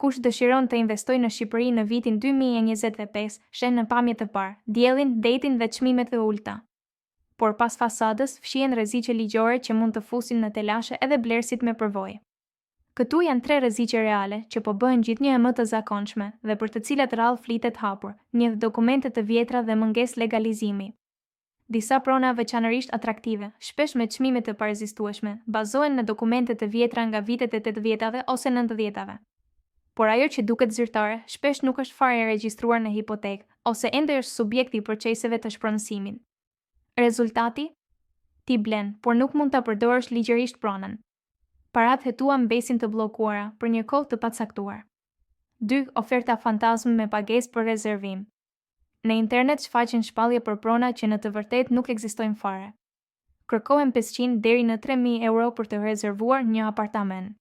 Kush dëshiron të investojë në Shqipëri në vitin 2025, shen në pamje të parë, diellin, detin dhe çmimet e ulta. Por pas fasadës, fshihen rreziqe ligjore që mund të fusin në telashe edhe blerësit me përvojë. Këtu janë 3 rreziqe reale që po bëhen gjithnjë më të zakonshme dhe për të cilat rrallë flitet hapur, një dokumente të vjetra dhe mungesë legalizimi. Disa prona veçanërisht atraktive, shpesh me çmime të parekzistueshme, bazohen në dokumente të vjetra nga vitet e 80-tave ose 90-tave. Por ajo që duket zyrtare, shpesh nuk është fare e regjistruar në hipotekë ose ende është subjekti i proceseve të shpronësimit. Rezultati? Ti blen, por nuk mund ta përdorësh ligjërisht pronën. Paratë hetua mbesin të bllokuara për një kohë të pacaktuar. 2. Oferta fantazm me pagesë për rezervim. Në internet shfaqen shpallje për prona që në të vërtetë nuk ekzistojnë fare. Kërkohen 500 deri në 3000 euro për të rezervuar një apartament.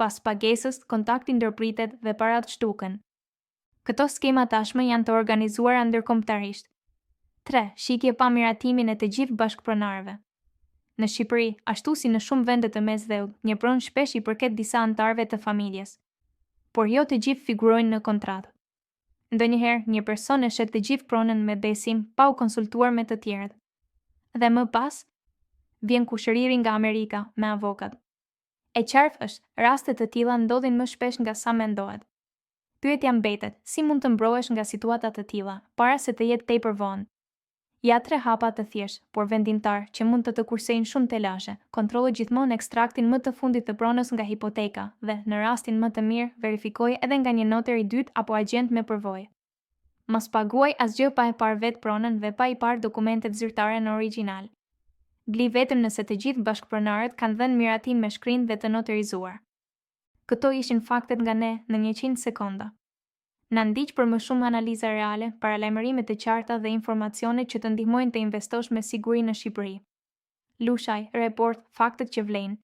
Pas pagesës, kontakti ndërpritet dhe parat shtuken. Këto skema tashmë janë të organizuara ndërkombëtarisht. 3. Shikje pa miratimin e të gjithë bashkëpronarëve. Në Shqipëri, ashtu si në shumë vende të mesdheut, një pronë shpesh i përket disa anëtarëve të familjes. Por jo të gjithë figurojnë në kontratë. Ndonjëherë, një person e shet të gjithë pronën me besim pa u konsultuar me të tjerët. Dhe më pas, vjen kushëriri nga Amerika me avokat. E qartë është, rastet të tilla ndodhin më shpesh nga sa mendohet. Pyetja mbetet, si mund të mbrohesh nga situata të tilla, para se të jetë tepër vonë? Ja 3 hapa të thjeshtë, por vendimtar, që mund të kursejnë shumë telashe. Kontrollo gjithmonë ekstraktin më të fundit të pronës nga hipoteka dhe, në rastin më të mirë, verifikoje edhe nga një notar i dytë apo agjent me përvojë. Mos paguaj asgjë pa e parë vetë pronën dhe pa i parë dokumentet zyrtare në origjinal. Bli vetëm nëse të gjithë bashkëpronarët kanë dhënë miratim me shkrinë dhe të notarizuar. Këto ishin faktet nga ne në 100 sekonda. Na ndiq për më shumë analiza reale, paralajmërime të qarta dhe informacione që të ndihmojnë të investosh me siguri në Shqipëri. Lushaj, report, faktet që vlen.